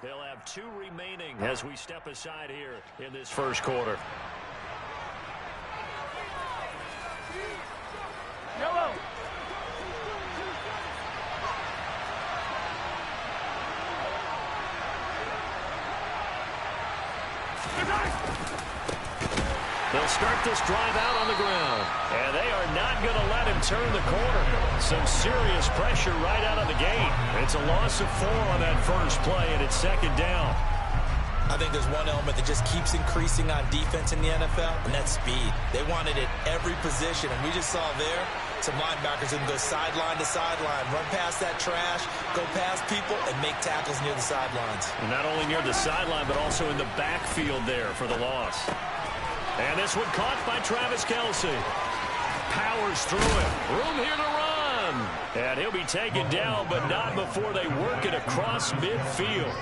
They'll have 2 remaining as we step aside here in this first quarter. Yellow. They'll start this drive out on the ground. And they are not going to let him turn the corner. Some serious pressure right out of the gate. It's a loss of 4 on that first play, and it's second down. I think there's one element that just keeps increasing on defense in the NFL, and that's speed. They want it at every position, and we just saw there some linebackers who can go sideline to sideline, run past that trash, go past people, and make tackles near the sidelines. And not only near the sideline, but also in the backfield there for the loss. And this one caught by Travis Kelce. Powers through it. Room here to run. And he'll be taken down, but not before they work it across midfield.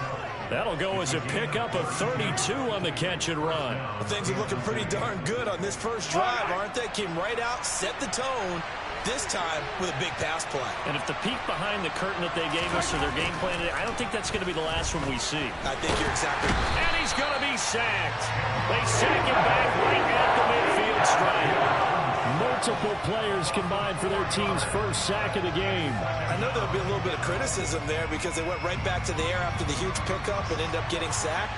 That'll go as a pickup of 32 on the catch and run. Well, things are looking pretty darn good on this first drive, aren't they? Came right out, set the tone, this time with a big pass play. And if the peek behind the curtain that they gave us or their game plan, I don't think that's going to be the last one we see. I think you're exactly right. And he's going to be sacked. They sack him back right at the midfield stripe. Multiple players combined for their team's first sack of the game. I know there'll be a little bit of criticism there because they went right back to the air after the huge pickup and ended up getting sacked.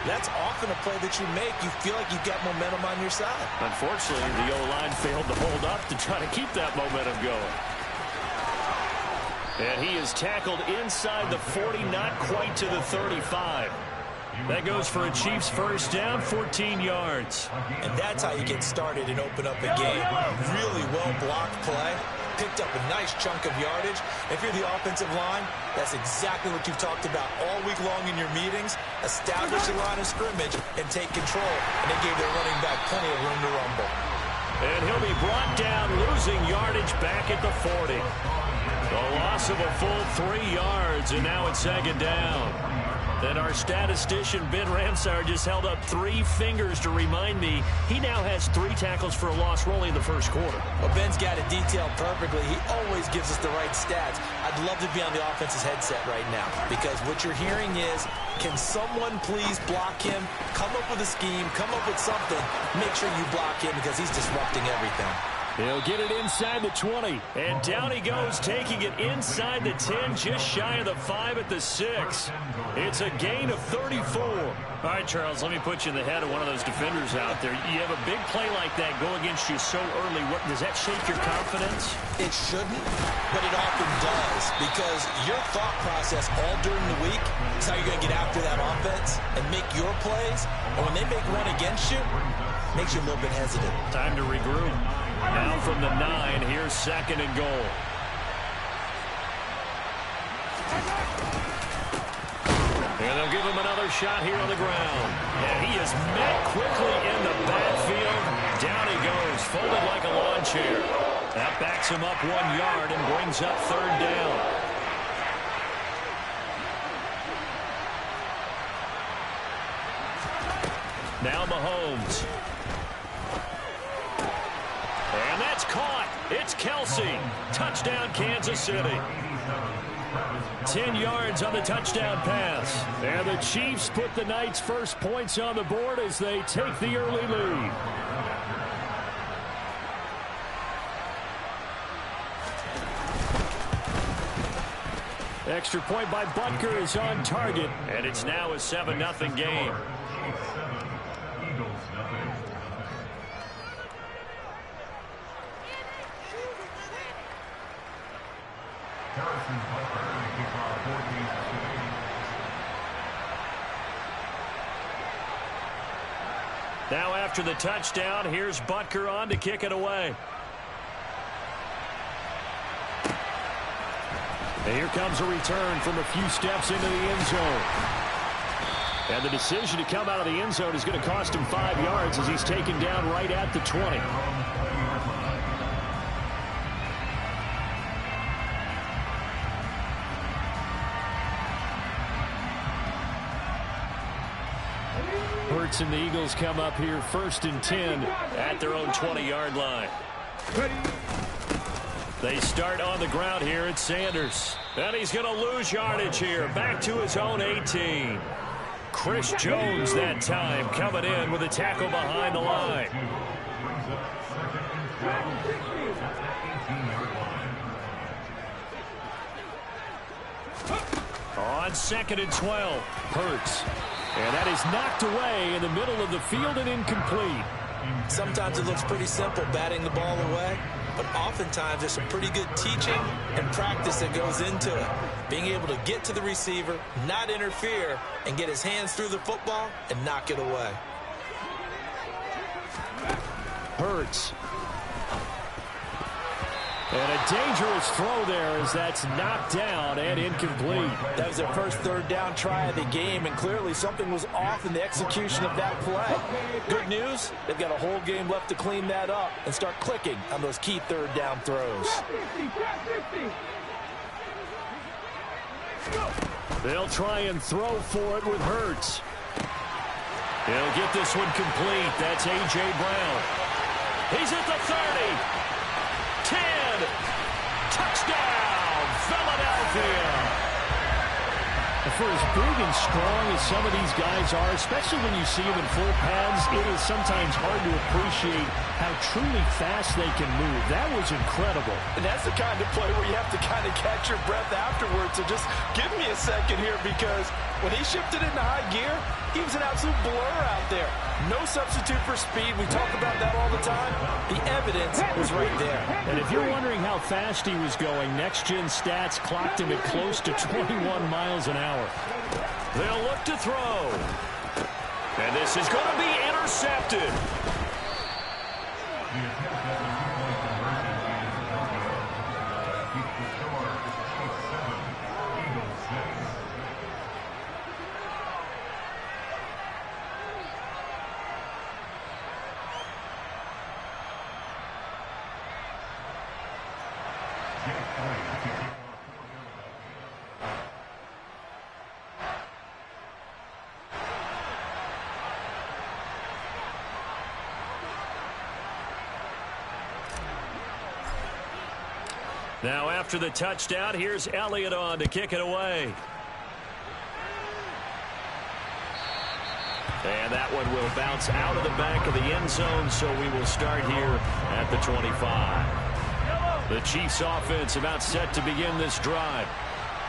That's often a play that you make. You feel like you've got momentum on your side. Unfortunately, the O-line failed to hold up to try to keep that momentum going. And he is tackled inside the 40, not quite to the 35. That goes for a Chiefs first down, 14 yards. And that's how you get started and open up a game. Really well-blocked play. Picked up a nice chunk of yardage. If you're the offensive line, that's exactly what you've talked about all week long in your meetings. Establish a line of scrimmage and take control. And they gave their running back plenty of room to rumble. And he'll be brought down, losing yardage back at the 40. A loss of a full 3 yards, and now it's second down. Then our statistician, Ben Ramsar, just held up 3 fingers to remind me he now has 3 tackles for a loss. We're only in the first quarter. Well, Ben's got it detailed perfectly. He always gives us the right stats. I'd love to be on the offense's headset right now because what you're hearing is, can someone please block him? Come up with a scheme. Come up with something. Make sure you block him because he's disrupting everything. He'll get it inside the 20. And down he goes, taking it inside the 10, just shy of the 5 at the 6. It's a gain of 34. All right, Charles, let me put you in the head of one of those defenders out there. You have a big play like that go against you so early. Does that shake your confidence? It shouldn't, but it often does because your thought process all during the week is how you're going to get after that offense and make your plays. And when they make one against you, it makes you a little bit hesitant. Time to regroup. Now from the 9, here's second and goal. And they'll give him another shot here on the ground. And he is met quickly in the backfield. Down he goes, folded like a lawn chair. That backs him up 1 yard and brings up third down. Now Mahomes. And that's caught. It's Kelce. Touchdown, Kansas City. 10 yards on the touchdown pass. And the Chiefs put the Knights' first points on the board as they take the early lead. Extra point by Butker is on target. And it's now a 7-0 game. Now after the touchdown, here's Butker on to kick it away. And here comes a return from a few steps into the end zone. And the decision to come out of the end zone is going to cost him 5 yards as he's taken down right at the 20. Hurts and the Eagles come up here first and 10 at their own 20-yard line. They start on the ground here at Sanders. And he's going to lose yardage here. Back to his own 18. Chris Jones that time coming in with a tackle behind the line. On 2nd and 12, Hurts. And that is knocked away in the middle of the field and incomplete. Sometimes it looks pretty simple batting the ball away, but oftentimes there's some pretty good teaching and practice that goes into it. Being able to get to the receiver, not interfere, and get his hands through the football and knock it away. Hurts. And a dangerous throw there as that's knocked down and incomplete. That was their first third down try of the game, and clearly something was off in the execution of that play. Good news, they've got a whole game left to clean that up and start clicking on those key third down throws. They'll try and throw for it with Hurts. He'll get this one complete. That's A.J. Brown. He's at the 30. 10. Touchdown, Philadelphia. For as big and strong as some of these guys are, especially when you see them in full pads, it is sometimes hard to appreciate how truly fast they can move. That was incredible. And that's the kind of play where you have to kind of catch your breath afterwards. So just give me a second here, because when he shifted into high gear, he was an absolute blur out there. No substitute for speed. We talk about that all the time. The evidence was right there. And if you're wondering how fast he was going, next-gen stats clocked him at close to 21 miles an hour. They'll look to throw. And this is going to be intercepted. Now after the touchdown, here's Elliott on to kick it away. And that one will bounce out of the back of the end zone, so we will start here at the 25. The Chiefs offense about set to begin this drive.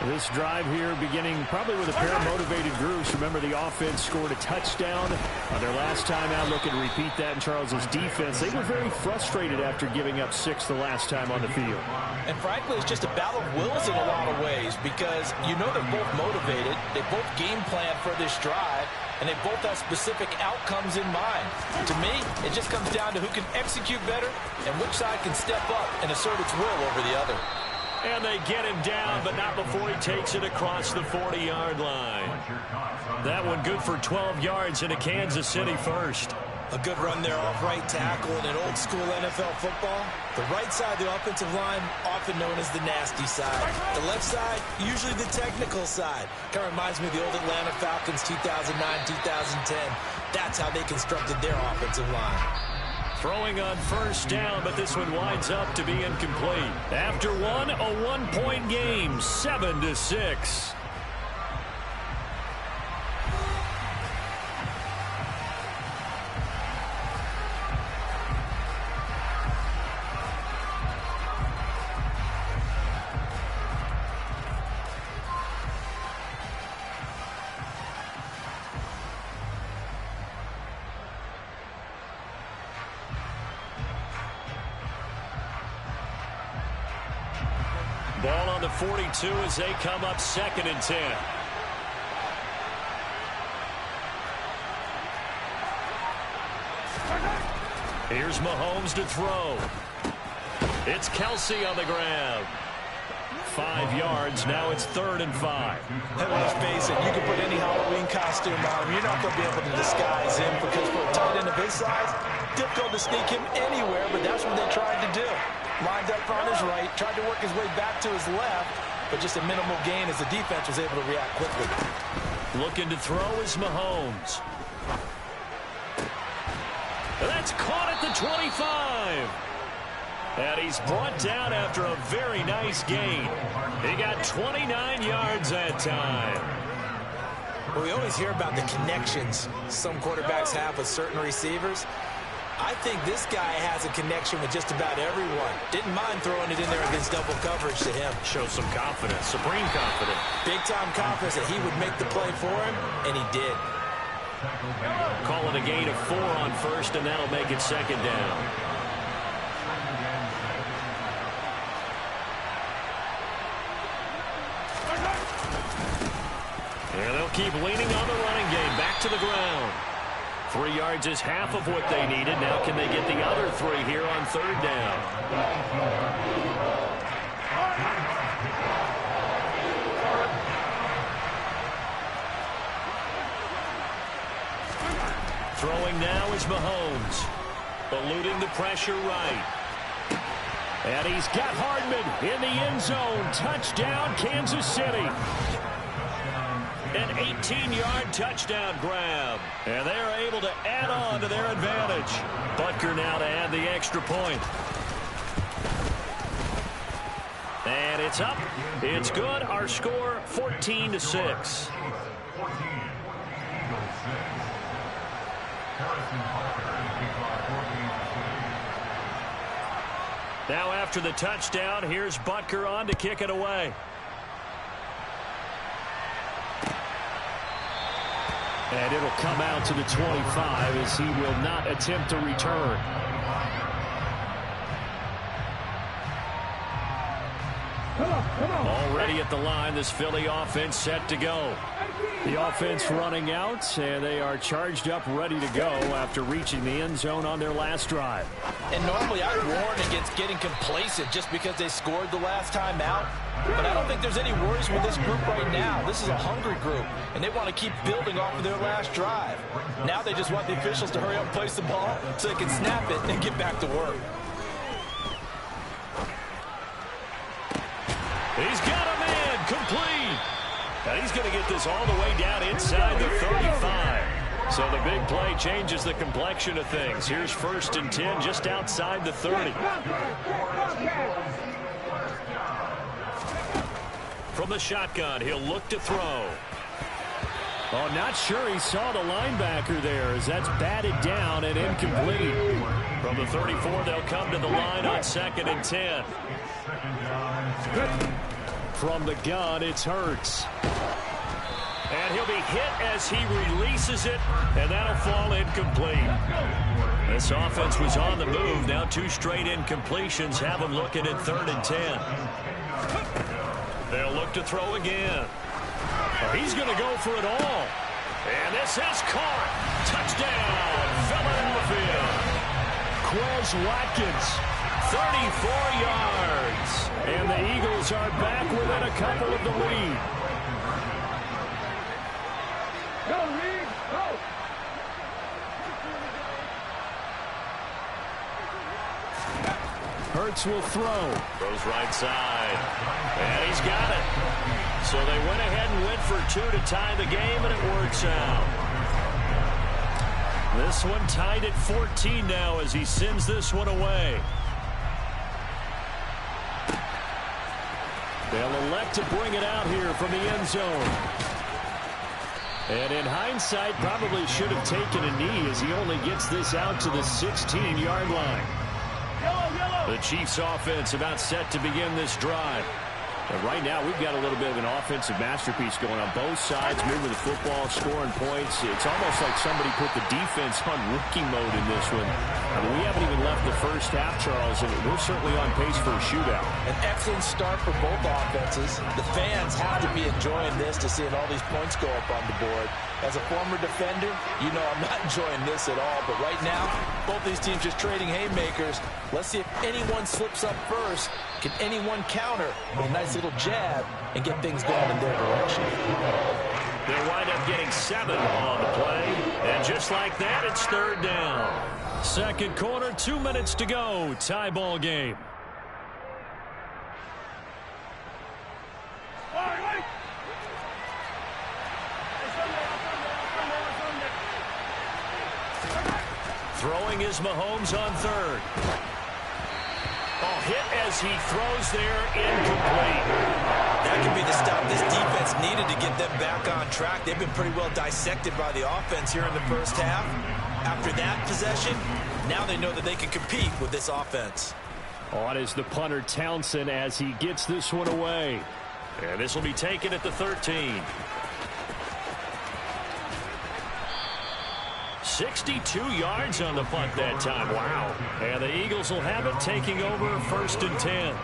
This drive here beginning probably with a pair of motivated groups. Remember, the offense scored a touchdown on their last time out. Looking to repeat that in Charles's defense. They were very frustrated after giving up 6 the last time on the field. And frankly, it's just a battle of wills in a lot of ways, because you know they're both motivated. They both game plan for this drive, and they both have specific outcomes in mind. To me, it just comes down to who can execute better and which side can step up and assert its will over the other. And they get him down, but not before he takes it across the 40-yard line. That one good for 12 yards into Kansas City first. A good run there off right tackle in an old-school NFL football. The right side of the offensive line, often known as the nasty side. The left side, usually the technical side. Kind of reminds me of the old Atlanta Falcons 2009-2010. That's how they constructed their offensive line. Throwing on first down, but this one winds up to be incomplete. After one, a one-point game, 7-6. Ball on the 42 as they come up 2nd and 10. Here's Mahomes to throw. It's Kelsey on the ground. 5 yards. Now it's 3rd and 5. And let's face it, you can put any Halloween costume on him. You're not going to be able to disguise him, because for a tight end of his size, difficult to sneak him anywhere, but that's what they tried to do. Lined up on his right, tried to work his way back to his left, but just a minimal gain as the defense was able to react quickly. Looking to throw is Mahomes. That's caught at the 25. And he's brought down after a very nice gain. He got 29 yards that time. Well, we always hear about the connections some quarterbacks have with certain receivers. I think this guy has a connection with just about everyone. Didn't mind throwing it in there against double coverage to him. Shows some confidence, supreme confidence. Big-time confidence that he would make the play for him, and he did. Call it a gain of 4 on first, and that'll make it second down. And they'll keep leaning on the running game. Back to the ground. 3 yards is half of what they needed. Now can they get the other 3 here on third down? Throwing now is Mahomes. Eluding the pressure right. And he's got Hardman in the end zone. Touchdown, Kansas City. An 18-yard touchdown grab. And they're able to add on to their advantage. Butker now to add the extra point. And it's up. It's good. Our score, 14-6. Now after the touchdown, here's Butker on to kick it away. And it'll come out to the 25 as he will not attempt to return. Already at the line, this Philly offense set to go. The offense running out, and they are charged up, ready to go after reaching the end zone on their last drive. And normally I warn against getting complacent just because they scored the last time out. But I don't think there's any worries with this group right now. This is a hungry group, and they want to keep building off of their last drive. Now they just want the officials to hurry up and place the ball so they can snap it and get back to work. He's got a man complete. And he's going to get this all the way down inside the 35. So the big play changes the complexion of things. Here's 1st and 10 just outside the 30. From the shotgun, he'll look to throw. Oh, not sure he saw the linebacker there as that's batted down and incomplete. From the 34, they'll come to the line on 2nd and 10. From the gun, it's Hurts. And he'll be hit as he releases it, and that'll fall incomplete. This offense was on the move. Now 2 straight incompletions have them looking at 3rd and 10. They'll look to throw again. Oh, he's going to go for it all. And this is caught. Touchdown, Philadelphia. Quez Watkins, 34 yards. And the Eagles are back within a couple of the lead. Go, Reed, go! Hurts will throw. Throws right side. And he's got it. So they went ahead and went for 2 to tie the game, and it works out. This one tied at 14 now as he sends this one away. They'll elect to bring it out here from the end zone. And in hindsight, probably should have taken a knee as he only gets this out to the 16-yard line. The Chiefs offense about set to begin this drive. And right now, we've got a little bit of an offensive masterpiece going on both sides, moving the football, scoring points. It's almost like somebody put the defense on rookie mode in this one. I mean, we haven't even left the first half, Charles, and we're certainly on pace for a shootout. An excellent start for both offenses. The fans have to be enjoying this to seeing all these points go up on the board. As a former defender, you know I'm not enjoying this at all. But right now, both these teams just trading haymakers. Let's see if anyone slips up first. Can anyone counter with a nice little jab and get things going in their direction? They'll wind up getting 7 on the play. And just like that, it's 3rd down. Second quarter, 2 minutes to go. Tie ball game. Throwing is Mahomes on 3rd. Oh, hit as he throws there, incomplete. That could be the stop this defense needed to get them back on track. They've been pretty well dissected by the offense here in the first half. After that possession, now they know that they can compete with this offense. On is the punter Townsend as he gets this one away. And this will be taken at the 13. 62 yards on the punt that time. Wow. And the Eagles will have it, taking over 1st and 10.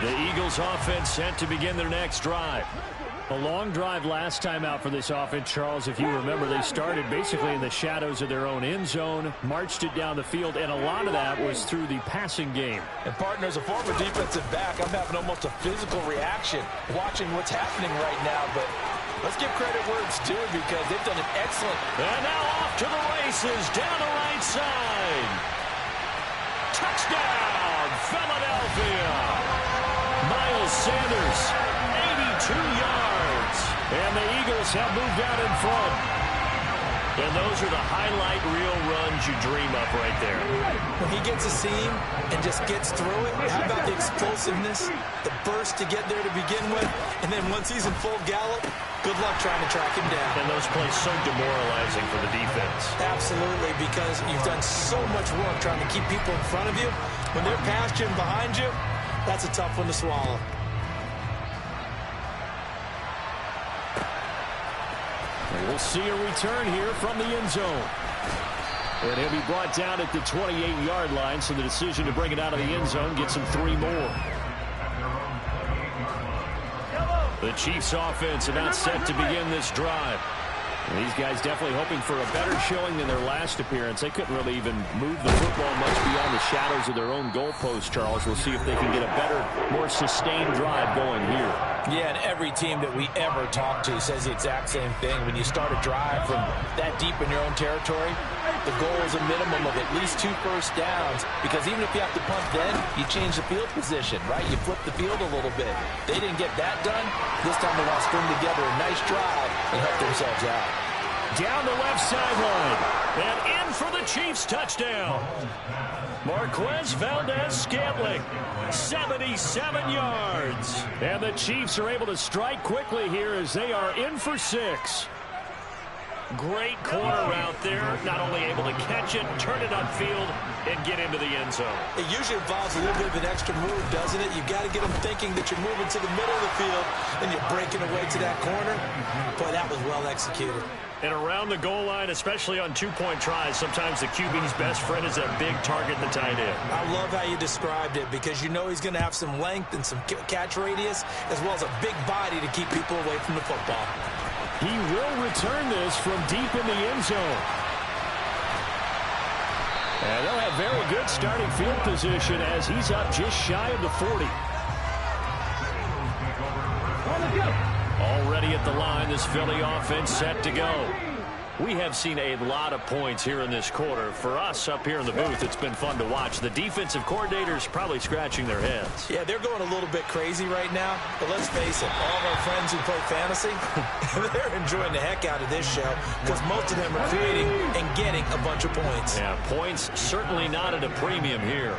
The Eagles offense set to begin their next drive. A long drive last time out for this offense, Charles. If you remember, they started basically in the shadows of their own end zone, marched it down the field, and a lot of that was through the passing game. And partner, as a former defensive back, I'm having almost a physical reaction watching what's happening right now. But let's give credit where it's due because they've done an excellent. And now off to the races down the right side. Touchdown, Philadelphia. Miles Sanders, 82 yards. And the Eagles have moved out in front. And those are the highlight reel runs you dream of right there. When he gets a seam and just gets through it, how about the explosiveness, the burst to get there to begin with, and then once he's in full gallop, good luck trying to track him down. And those plays so demoralizing for the defense. Absolutely, because you've done so much work trying to keep people in front of you. When they're past you and behind you, that's a tough one to swallow. And we'll see a return here from the end zone. And he'll be brought down at the 28-yard line, so the decision to bring it out of the end zone gets him 3 more. The Chiefs offense about set to begin this drive. And these guys definitely hoping for a better showing than their last appearance. They couldn't really even move the football much beyond the shadows of their own goalpost, Charles. We'll see if they can get a better, more sustained drive going here. Yeah, and every team that we ever talk to says the exact same thing. When you start a drive from that deep in your own territory, the goal is a minimum of at least 2 first downs, because even if you have to punt then, you change the field position, right? You flip the field a little bit. They didn't get that done. This time they want to string together a nice drive and help themselves out. Down the left sideline. And in for the Chiefs touchdown. Marquez Valdez-Scantling, 77 yards. And the Chiefs are able to strike quickly here as they are in for 6. Great corner route there. Not only able to catch it, turn it upfield, and get into the end zone. It usually involves a little bit of an extra move, doesn't it? You've got to get them thinking that you're moving to the middle of the field, and you're breaking away to that corner. Boy, that was well executed. And around the goal line, especially on 2-point tries, sometimes the QB's best friend is that big target, the tight end. I love how you described it, because you know he's going to have some length and some catch radius, as well as a big body to keep people away from the football. He will return this from deep in the end zone. And they'll have very good starting field position as he's up just shy of the 40. Already at the line, this Philly offense set to go. We have seen a lot of points here in this quarter. For us up here in the booth, it's been fun to watch. The defensive coordinators probably scratching their heads. Yeah, they're going a little bit crazy right now. But let's face it, all of our friends who play fantasy, they're enjoying the heck out of this show because most of them are creating and getting a bunch of points. Yeah, points certainly not at a premium here.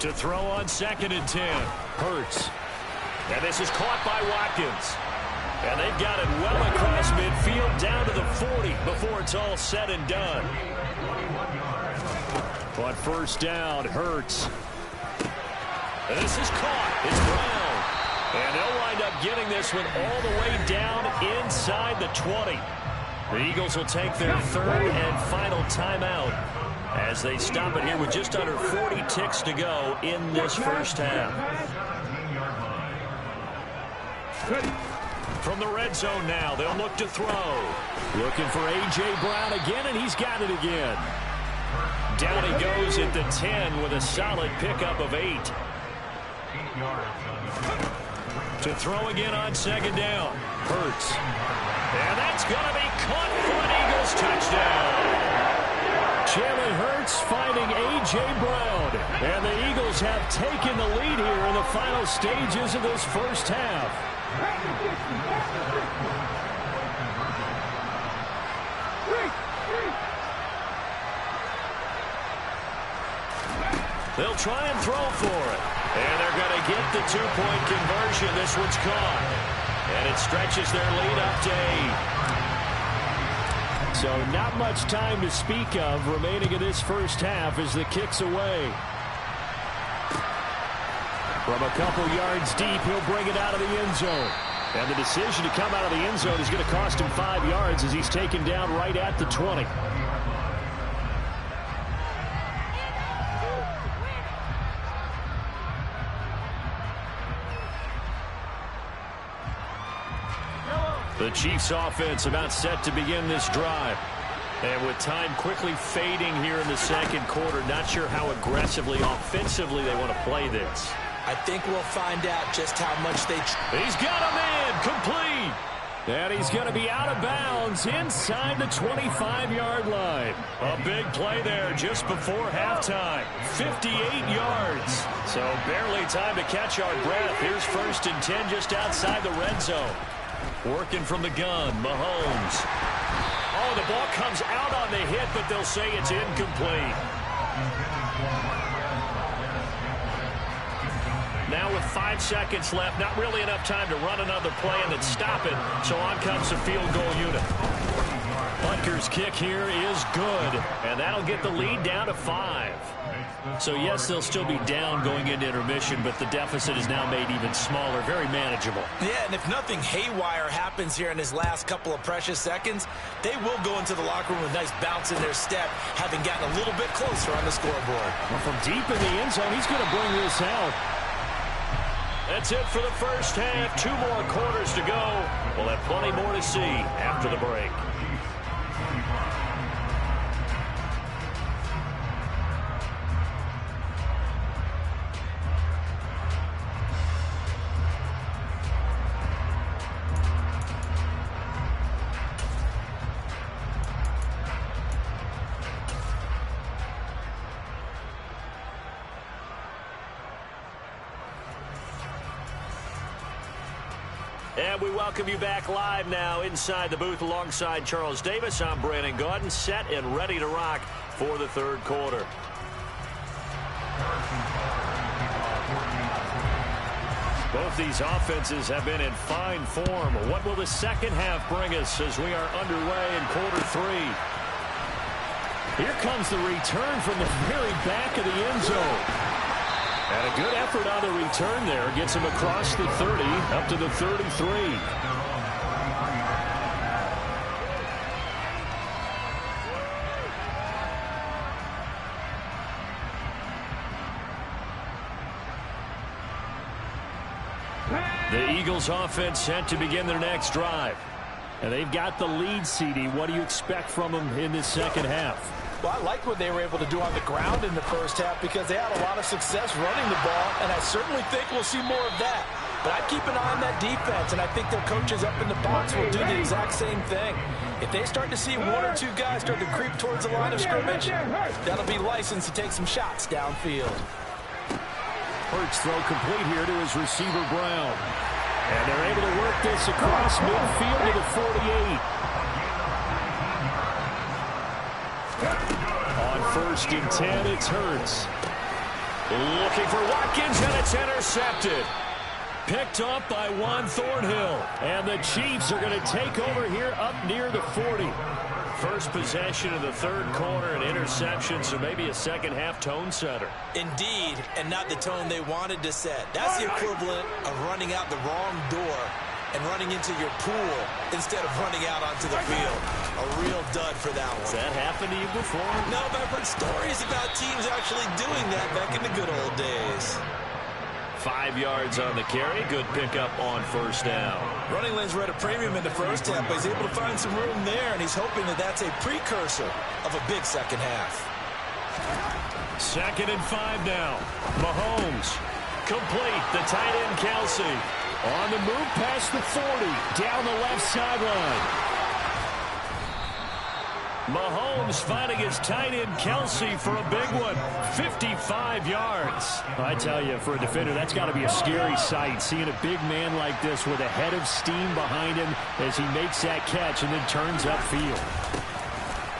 To throw on 2nd and 10. Hurts. And this is caught by Watkins. And they've got it well across midfield down to the 40 before it's all said and done. But first down, Hurts. And this is caught. It's Brown. And they'll wind up getting this one all the way down inside the 20. The Eagles will take their 3rd and final timeout as they stop it here with just under 40 ticks to go in this first half. From the red zone now, they'll look to throw. Looking for A.J. Brown again, and he's got it again. Down he goes at the 10 with a solid pickup of 8. To throw again on 2nd down. Hurts. And that's going to be caught for an Eagles touchdown. Jalen Hurts finding A.J. Brown. And the Eagles have taken the lead here in the final stages of this first half. They'll try and throw for it. And they're going to get the two-point conversion. This one's caught. And it stretches their lead up to 8. So not much time to speak of remaining in this first half as the kick's away. From a couple yards deep, he'll bring it out of the end zone. And the decision to come out of the end zone is going to cost him 5 yards as he's taken down right at the 20. The Chiefs offense about set to begin this drive. And with time quickly fading here in the second quarter, not sure how aggressively, offensively they want to play this. I think we'll find out just how much they... He's got a man, complete. And he's going to be out of bounds inside the 25-yard line. A big play there just before halftime. 58 yards. So barely time to catch our breath. Here's 1st and 10 just outside the red zone. Working from the gun, Mahomes. Oh, the ball comes out on the hit, but they'll say it's incomplete. Now with 5 seconds left, not really enough time to run another play and then stop it. So on comes the field goal unit. Butker's kick here is good, and that'll get the lead down to 5. So yes, they'll still be down going into intermission, but the deficit is now made even smaller, very manageable. Yeah, and if nothing haywire happens here in his last couple of precious seconds, they will go into the locker room with a nice bounce in their step, having gotten a little bit closer on the scoreboard. Well, from deep in the end zone, he's going to bring this out. That's it for the first half. 2 more quarters to go. We'll have plenty more to see after the break. And we welcome you back live now inside the booth alongside Charles Davis. I'm Brandon Gaudin, set and ready to rock for the third quarter. Both these offenses have been in fine form. What will the second half bring us as we are underway in quarter 3? Here comes the return from the very back of the end zone. And a good effort on the return there. Gets him across the 30, up to the 33. The Eagles offense set to begin their next drive. And they've got the lead, CD. What do you expect from them in this second half? Well, I like what they were able to do on the ground in the first half because they had a lot of success running the ball, and I certainly think we'll see more of that. But I'd keep an eye on that defense, and I think their coaches up in the box will do the exact same thing. If they start to see 1 or 2 guys start to creep towards the line of scrimmage, that'll be license to take some shots downfield. Hurts throw complete here to his receiver, Brown. And they're able to work this across midfield to the 48. On 1st and 10, it's Hurts. Looking for Watkins, and it's intercepted. Picked up by Juan Thornhill. And the Chiefs are going to take over here up near the 40. First possession of the third quarter, an interception, so maybe a second half tone setter. Indeed, and not the tone they wanted to set. That's the equivalent of running out the wrong door and running into your pool instead of running out onto the field. A real dud for that one. Has that happened to you before? No, but I've heard stories about teams actually doing that back in the good old days. 5 yards on the carry. Good pickup on first down. Running lanes were at a premium in the first half, but he's able to find some room there, and he's hoping that that's a precursor of a big second half. 2nd and 5 now. Mahomes. Complete. The tight end, Kelsey. On the move past the 40. Down the left sideline. Mahomes finding his tight end Kelsey for a big one. 55 yards. I tell you, for a defender, that's got to be a scary sight, seeing a big man like this with a head of steam behind him as he makes that catch and then turns upfield.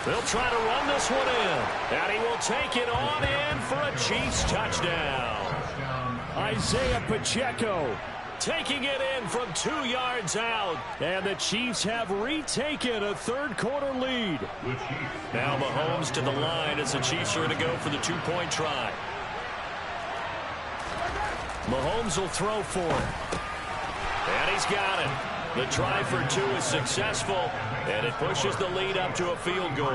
They'll try to run this one in, and he will take it on in for a Chiefs touchdown. Isaiah Pacheco taking it in from 2 yards out, and the Chiefs have retaken a third-quarter lead. Now Mahomes to the line as the Chiefs are going to go for the two-point try. Mahomes will throw for it, and he's got it. The try for two is successful, and it pushes the lead up to a field goal.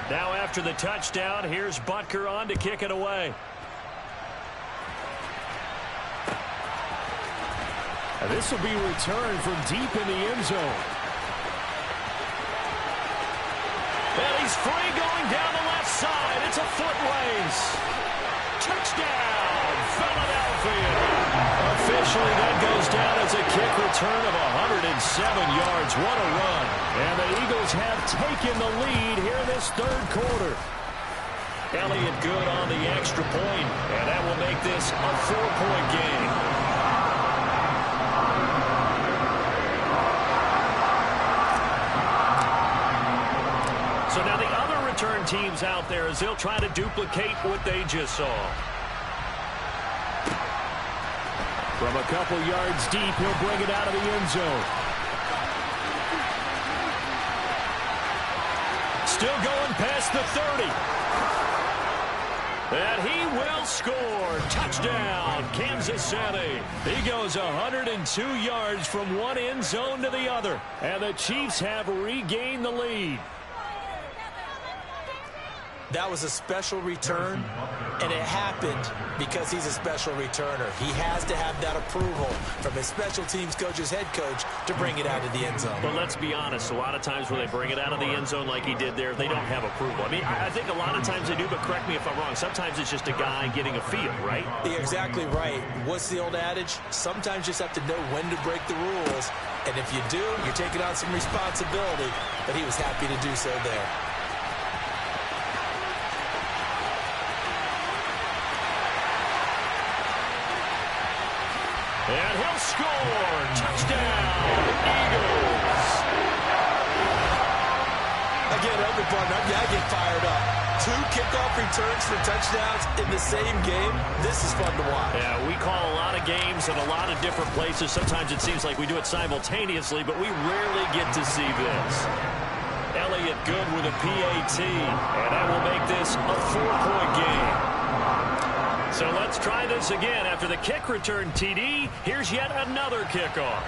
Now after the touchdown, here's Butker on to kick it away. And this will be returned from deep in the end zone. And he's free going down the left side. It's a foot race. Touchdown, Philadelphia. Officially, that goes down as a kick return of 107 yards. What a run. And the Eagles have taken the lead here in this third quarter. Elliott good on the extra point, and that will make this a 4-point game. So now the other return teams out there as they'll try to duplicate what they just saw. From a couple yards deep, he'll bring it out of the end zone. Still going past the 30. And he will score. Touchdown, Kansas City. He goes 102 yards from one end zone to the other. And the Chiefs have regained the lead. That was a special return, and it happened because he's a special returner. He has to have that approval from his special teams coach's head coach to bring it out of the end zone. But let's be honest, a lot of times when they bring it out of the end zone like he did there, they don't have approval. I mean, I think a lot of times they do, but correct me if I'm wrong. Sometimes it's just a guy getting a feel, right? You're exactly right. What's the old adage? Sometimes you just have to know when to break the rules, and if you do, you're taking on some responsibility, but he was happy to do so there. And he'll score. Touchdown, Eagles. Again, Elder Partner, I get fired up. 2 kickoff returns for touchdowns in the same game. This is fun to watch. Yeah, we call a lot of games in a lot of different places. Sometimes it seems like we do it simultaneously, but we rarely get to see this. Elliott good with a PAT, and that will make this a 4-point game. So let's try this again. After the kick return TD, here's yet another kickoff.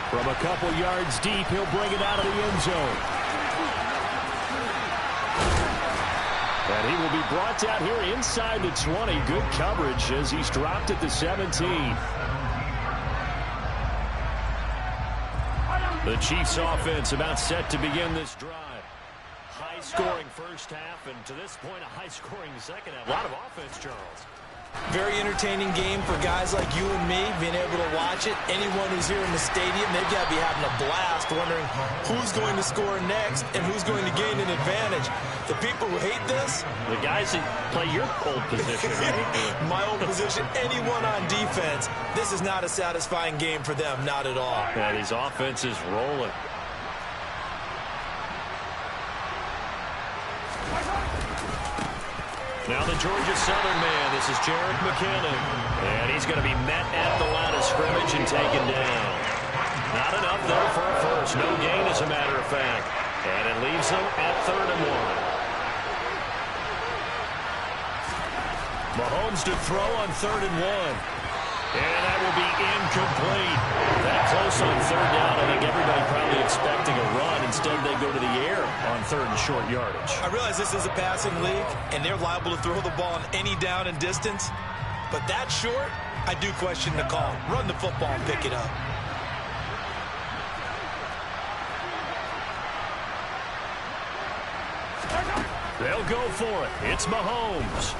From a couple yards deep, he'll bring it out of the end zone. And he will be brought down here inside the 20. Good coverage as he's dropped at the 17. The Chiefs offense about set to begin this drive. High-scoring first half, and to this point, a high-scoring second half. A lot of offense, Charles. Very entertaining game for guys like you and me, being able to watch it. Anyone who's here in the stadium, they've got to be having a blast, wondering who's going to score next and who's going to gain an advantage. The people who hate this, the guys that play your old position, right? My old position, anyone on defense, this is not a satisfying game for them, not at all. Yeah, these offenses rolling. Now the Georgia Southern man, this is Jerick McKinnon. And he's going to be met at the line of scrimmage and taken down. Not enough there for a first. No gain, as a matter of fact. And it leaves them at 3rd and 1. Mahomes to throw on 3rd and 1. And that will be incomplete. That close on 3rd down. I think everybody probably expecting a run. Instead, they go to the air on 3rd and short yardage. I realize this is a passing league, and they're liable to throw the ball on any down and distance. But that short, I do question the call. Run the football and pick it up. They'll go for it. It's Mahomes.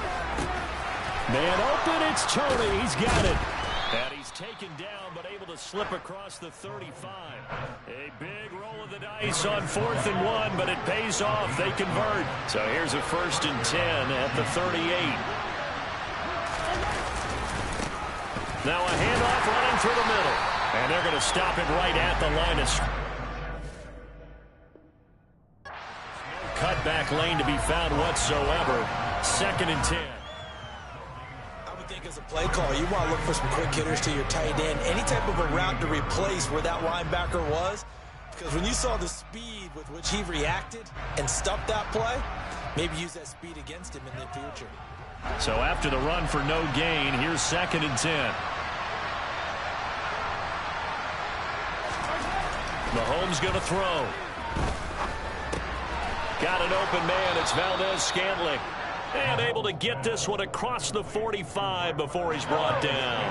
Man open, it's Tony. He's got it. And he's taken down, but able to slip across the 35. A big roll of the dice on 4th and 1, but it pays off. They convert. So here's a 1st and 10 at the 38. Now a handoff running through the middle. And they're going to stop it right at the line of scrimmage. Cutback lane to be found whatsoever. 2nd and 10. I would think as a play call, you want to look for some quick hitters to your tight end. Any type of a route to replace where that linebacker was. Because when you saw the speed with which he reacted and stuffed that play, maybe use that speed against him in the future. So after the run for no gain, here's 2nd and 10. Mahomes going to throw. Got an open man. It's Valdez-Scantling. And able to get this one across the 45 before he's brought down.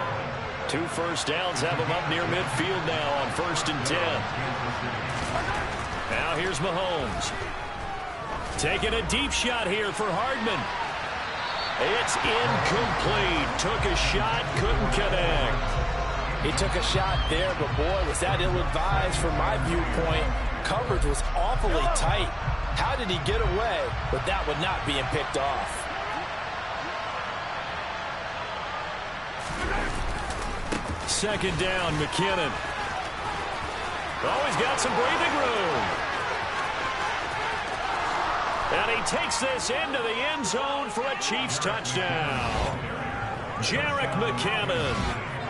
2 first downs have him up near midfield now on 1st and 10. Now here's Mahomes. Taking a deep shot here for Hardman. It's incomplete. Took a shot, couldn't connect. He took a shot there, but boy, was that ill-advised from my viewpoint. Coverage was awfully tight. How did he get away with that one not being picked off? Second down, McKinnon. Oh, he's got some breathing room. And he takes this into the end zone for a Chiefs touchdown. Jerick McKinnon,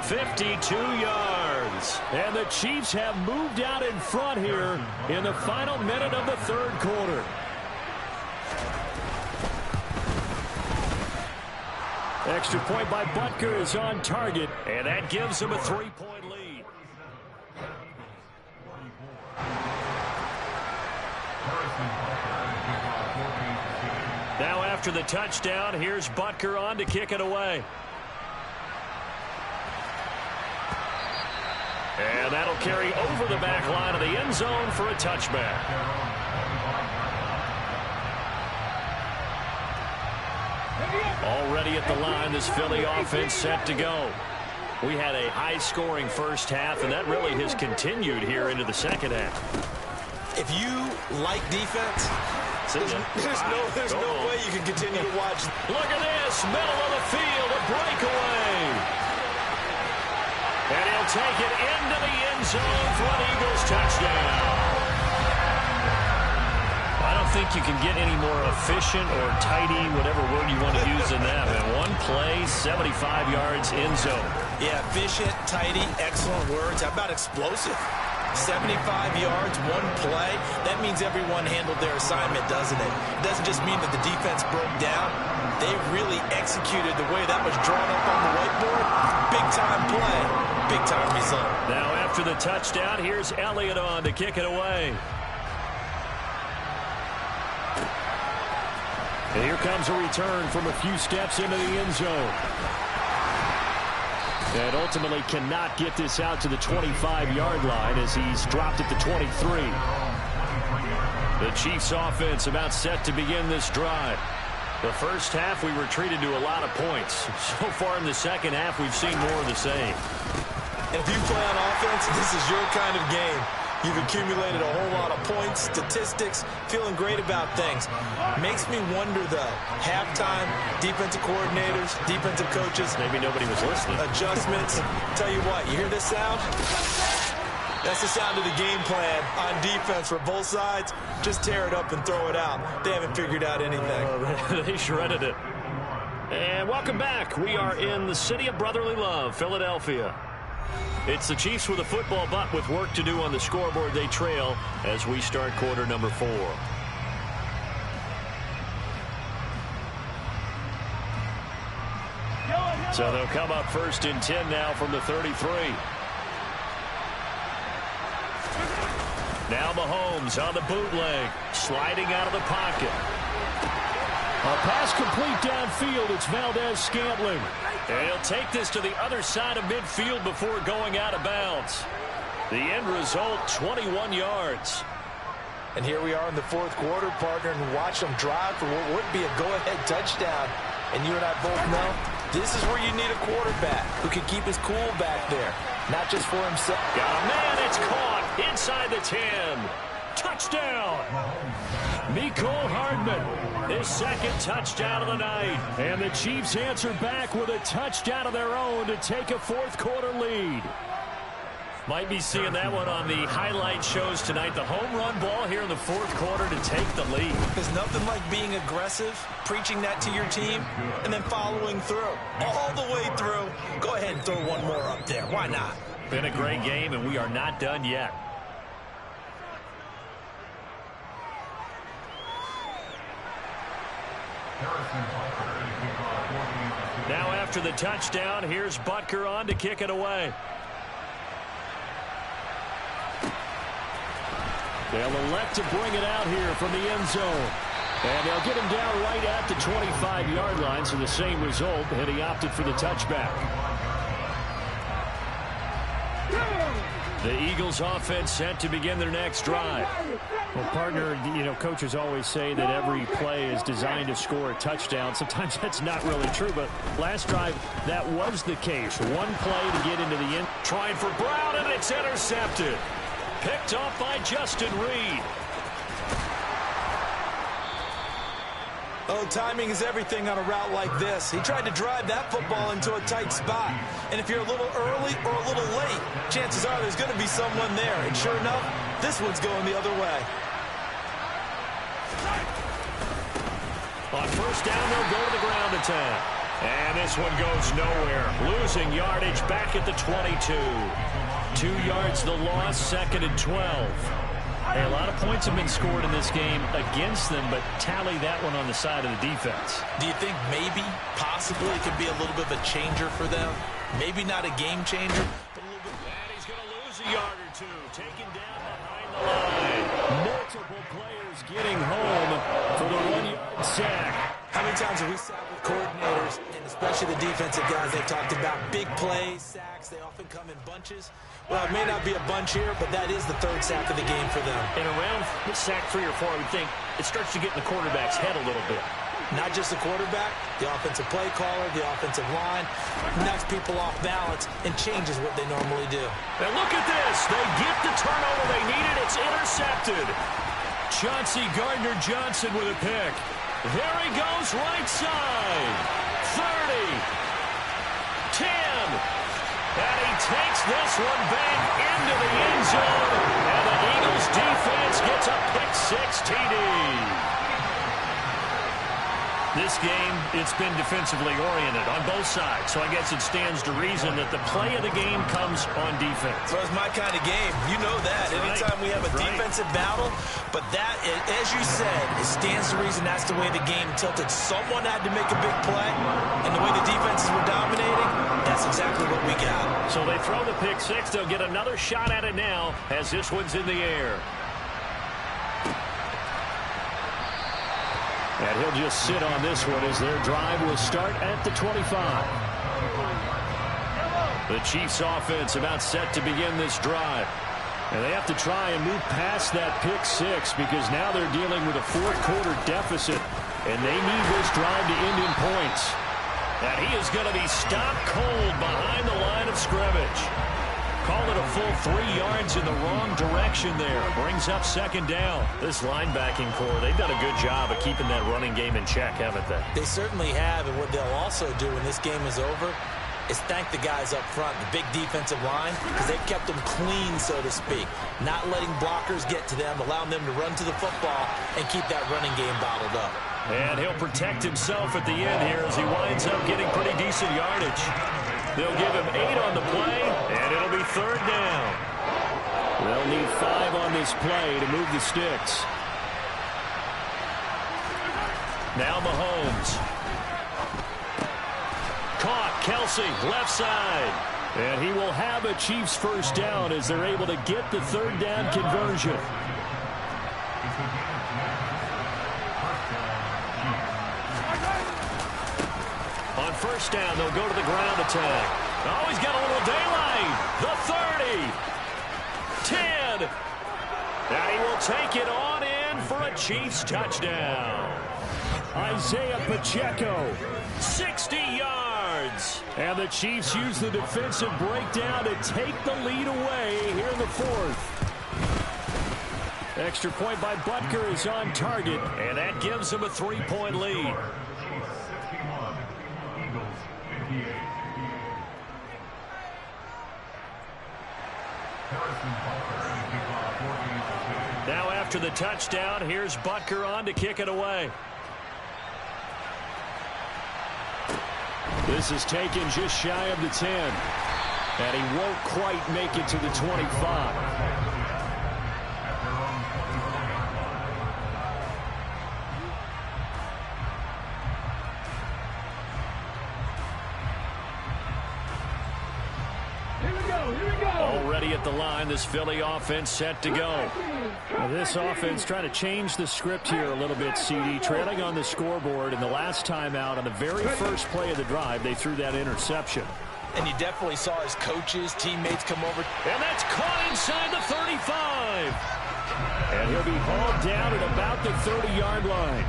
52 yards. And the Chiefs have moved out in front here in the final minute of the 3rd quarter. Extra point by Butker is on target, and that gives him a 3-point lead. Now after the touchdown, here's Butker on to kick it away. And that'll carry over the back line of the end zone for a touchback. Already at the line, this Philly offense set to go. We had a high-scoring first half, and that really has continued here into the second half. If you like defense, there's no way you can continue to watch. Look at this, middle of the field, a breakaway. And he'll take it into the end zone for an Eagles touchdown. I don't think you can get any more efficient or tidy, whatever word you want to use in that. Man. One play, 75 yards, end zone. Yeah, efficient, tidy, excellent words. How about explosive? 75 yards, one play. That means everyone handled their assignment, doesn't it? It doesn't just mean that the defense broke down. They really executed the way that was drawn up on the whiteboard. Big-time play, big-time result. Now after the touchdown, here's Elliott on to kick it away. And here comes a return from a few steps into the end zone. And ultimately cannot get this out to the 25-yard line as he's dropped at the 23. The Chiefs offense about set to begin this drive. The first half we were treated to a lot of points. So far in the second half we've seen more of the same. And if you play on offense, this is your kind of game. You've accumulated a whole lot of points, statistics, feeling great about things. Makes me wonder, though, halftime, defensive coordinators, defensive coaches. Maybe nobody was listening. Adjustments. Tell you what, you hear this sound? That's the sound of the game plan on defense for both sides. Just tear it up and throw it out. They haven't figured out anything. They shredded it. And welcome back. We are in the city of brotherly love, Philadelphia. It's the Chiefs with a football, but with work to do on the scoreboard. They trail as we start quarter number 4. So they'll come up 1st and 10 now from the 33. Now Mahomes on the bootleg, sliding out of the pocket. A pass complete downfield. It's Valdez-Scantling. And he'll take this to the other side of midfield before going out of bounds. The end result, 21 yards. And here we are in the fourth quarter, partner, and watch them drive for what would be a go-ahead touchdown. And you and I both know this is where you need a quarterback who can keep his cool back there, not just for himself. Got a man, it's caught inside the 10. Touchdown! Mecole Hardman, his second touchdown of the night. And the Chiefs answer back with a touchdown of their own to take a fourth quarter lead. Might be seeing that one on the highlight shows tonight. The home run ball here in the fourth quarter to take the lead. There's nothing like being aggressive, preaching that to your team, and then following through. All the way through. Go ahead and throw one more up there. Why not? Been a great game, and we are not done yet. Now after the touchdown, here's Butker on to kick it away. They'll elect to bring it out here from the end zone. And they'll get him down right at the 25-yard line, so the same result, and he opted for the touchback. The Eagles offense set to begin their next drive. Well, partner, you know, coaches always say that every play is designed to score a touchdown. Sometimes that's not really true, but last drive, that was the case. One play to get into the end. Trying for Brown, and it's intercepted. Picked off by Justin Reed. Oh, timing is everything on a route like this. He tried to drive that football into a tight spot. And if you're a little early or a little late, chances are there's going to be someone there. And sure enough, this one's going the other way. On first down, they'll go to the ground attack. And this one goes nowhere. Losing yardage back at the 22. 2 yards the loss, second and 12. Hey, a lot of points have been scored in this game against them, but tally that one on the side of the defense. Do you think maybe, possibly, it could be a little bit of a changer for them? Maybe not a game changer, but a little bit. And he's going to lose a yard or two. Taken down behind the line. Multiple players getting home for the 1-yard sack. How many times have we sat with coordinators, and especially the defensive guys, they talked about big plays, sacks, they often come in bunches. Well, it may not be a bunch here, but that is the third sack of the game for them. And around sack 3 or 4, I would think it starts to get in the quarterback's head a little bit. Not just the quarterback, the offensive play caller, the offensive line, knocks people off balance and changes what they normally do. And look at this. They get the turnover they needed. It's intercepted. Chauncey Gardner-Johnson with a pick. There he goes, right side. 30. 10. And he takes this one back into the end zone. And the Eagles defense gets a pick-6 TD. This game, it's been defensively oriented on both sides, so I guess it stands to reason that the play of the game comes on defense. Well, it's my kind of game. You know that. That's Anytime right. we have a defensive battle, but that, as you said, it stands to reason that's the way the game tilted. Someone had to make a big play, and the way the defenses were dominating, that's exactly what we got. So they throw the pick-6. They'll get another shot at it now as this one's in the air. And he'll just sit on this one as their drive will start at the 25. The Chiefs offense about set to begin this drive. And they have to try and move past that pick-6 because now they're dealing with a fourth quarter deficit. And they need this drive to end in points. And he is going to be stopped cold behind the line of scrimmage. Call it a full 3 yards in the wrong direction there. Brings up second down. This linebacking core, they've done a good job of keeping that running game in check, haven't they? They certainly have, and what they'll also do when this game is over is thank the guys up front, the big defensive line, because they've kept them clean, so to speak. Not letting blockers get to them, allowing them to run to the football and keep that running game bottled up. And he'll protect himself at the end here as he winds up getting pretty decent yardage. They'll give him 8 on the play, and it'll be third down. They'll need 5 on this play to move the sticks. Now Mahomes. Caught, Kelsey, left side. And he will have a Chiefs first down as they're able to get the third down conversion. On first down, they'll go to the ground attack. Oh, he's got a little daylight. The 30. 10. And he will take it on in for a Chiefs touchdown. Isaiah Pacheco, 60 yards. And the Chiefs use the defensive breakdown to take the lead away here in the fourth. Extra point by Butker is on target. And that gives him a 3-point lead. Now after the touchdown, here's Butker on to kick it away. This is taken just shy of the 10. And he won't quite make it to the 25. Already at the line, this Philly offense set to go. Well, this offense trying to change the script here a little bit, CD. Trailing on the scoreboard, and the last time out on the very first play of the drive, they threw that interception. And you definitely saw his coaches, teammates come over. And that's caught inside the 35. And he'll be hauled down at about the 30-yard line.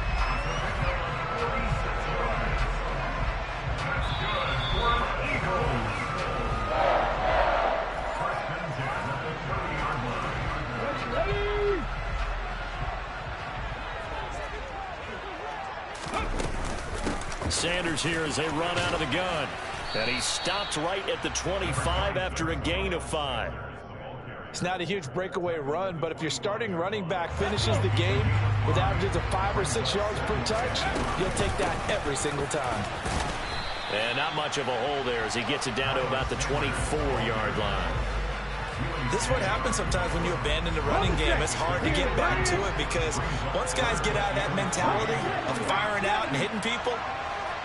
Sanders here as they run out of the gun. And he stopped right at the 25 after a gain of 5. It's not a huge breakaway run, but if your starting running back finishes the game with averages of 5 or 6 yards per touch, you'll take that every single time. And not much of a hole there as he gets it down to about the 24-yard line. This is what happens sometimes when you abandon the running game. It's hard to get back to it because once guys get out of that mentality of firing out and hitting people,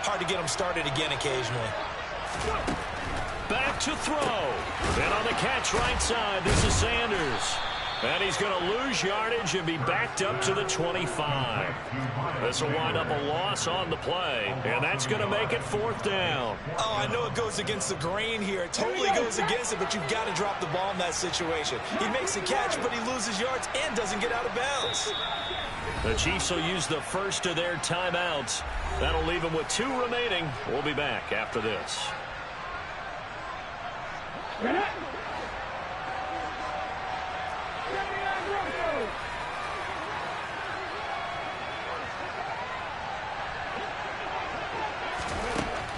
hard to get them started again occasionally. Back to throw. And on the catch right side, this is Sanders. And he's going to lose yardage and be backed up to the 25. This will wind up a loss on the play, and that's going to make it 4th down. Oh, I know it goes against the grain here. It totally goes against it, but you've got to drop the ball in that situation. He makes a catch, but he loses yards and doesn't get out of bounds. The Chiefs will use the first of their timeouts. That'll leave them with 2 remaining. We'll be back after this.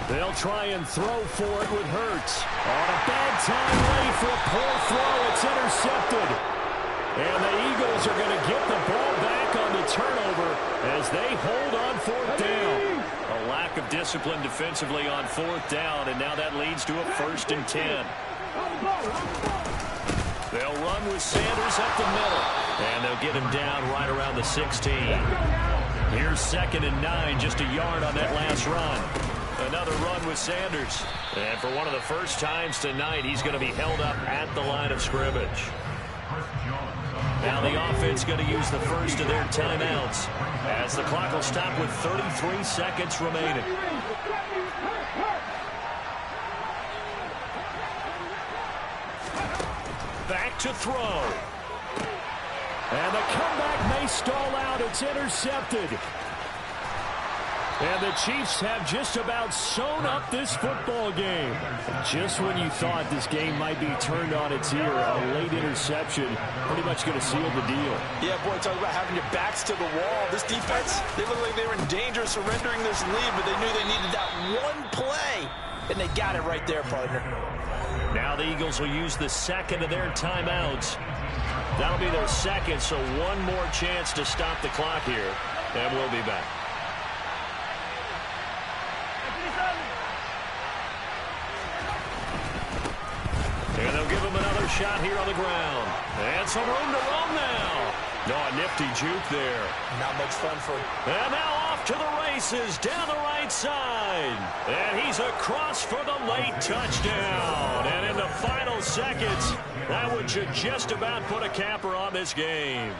They'll try and throw for it with Hurts. On a bad time late for a poor throw. It's intercepted. And the Eagles are going to get the ball back on the turnover as they hold on 4th down. A lack of discipline defensively on 4th down, and now that leads to a 1st and 10. They'll run with Sanders up the middle, and they'll get him down right around the 16. Here's 2nd and 9, just a yard on that last run. Another run with Sanders. And for one of the first times tonight, he's going to be held up at the line of scrimmage. Now the offense going to use the first of their timeouts as the clock will stop with 33 seconds remaining. Back to throw. And the comeback may stall out. It's intercepted. And the Chiefs have just about sewn up this football game. Just when you thought this game might be turned on its ear, a late interception pretty much going to seal the deal. Yeah, boy, talk about having your backs to the wall. This defense, they look like they were in danger of surrendering this lead, but they knew they needed that one play, and they got it right there, partner. Now the Eagles will use the 2nd of their timeouts. That'll be their 2nd, so one more chance to stop the clock here, and we'll be back. And they'll give him another shot here on the ground. And some room to roam now. No, a nifty juke there. Not much fun for him. And now off to the races down the right side. And he's across for the late touchdown. And in the final seconds, that one should just about put a capper on this game.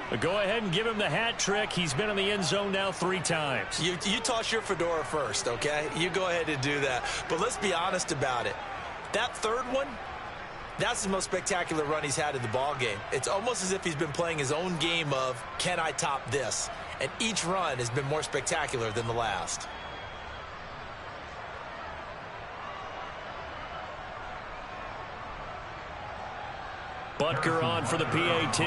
But go ahead and give him the hat trick. He's been in the end zone now 3 times. You toss your fedora first, okay? You go ahead and do that. But let's be honest about it. That third one, That's the most spectacular run he's had in the ball game. It's almost as if he's been playing his own game of, can I top this? And each run has been more spectacular than the last. Butker on for the PAT.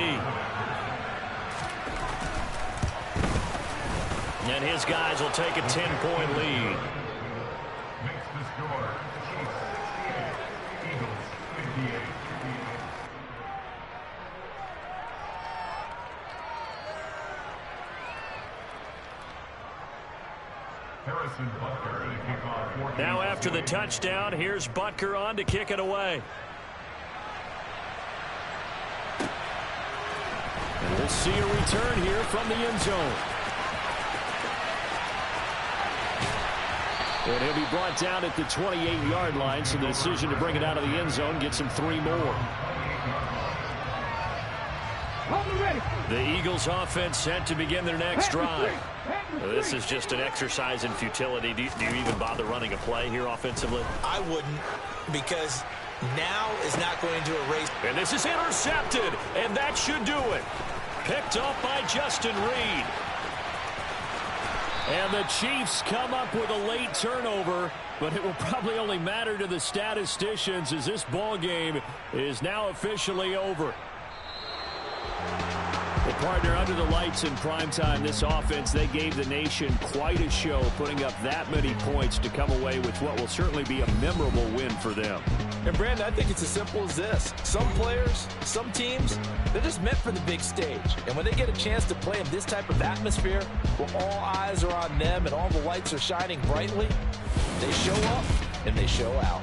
And his guys will take a 10-point lead. Makes the score. Eagles 58. Harrison Butker to kick off. Now after the touchdown, here's Butker on to kick it away. And we'll see a return here from the end zone. And he'll be brought down at the 28-yard line, so the decision to bring it out of the end zone gets him 3 more. The Eagles offense set to begin their next drive. This is just an exercise in futility. Do you even bother running a play here offensively? I wouldn't, because now is not going to erase. And this is intercepted, and that should do it. Picked up by Justin Reed. And the Chiefs come up with a late turnover, but it will probably only matter to the statisticians as this ball game is now officially over. Well, partner, under the lights in primetime, this offense, they gave the nation quite a show, putting up that many points to come away with what will certainly be a memorable win for them. And, Brandon, I think it's as simple as this. Some players, some teams, they're just meant for the big stage. And when they get a chance to play in this type of atmosphere, where all eyes are on them and all the lights are shining brightly, they show up and they show out.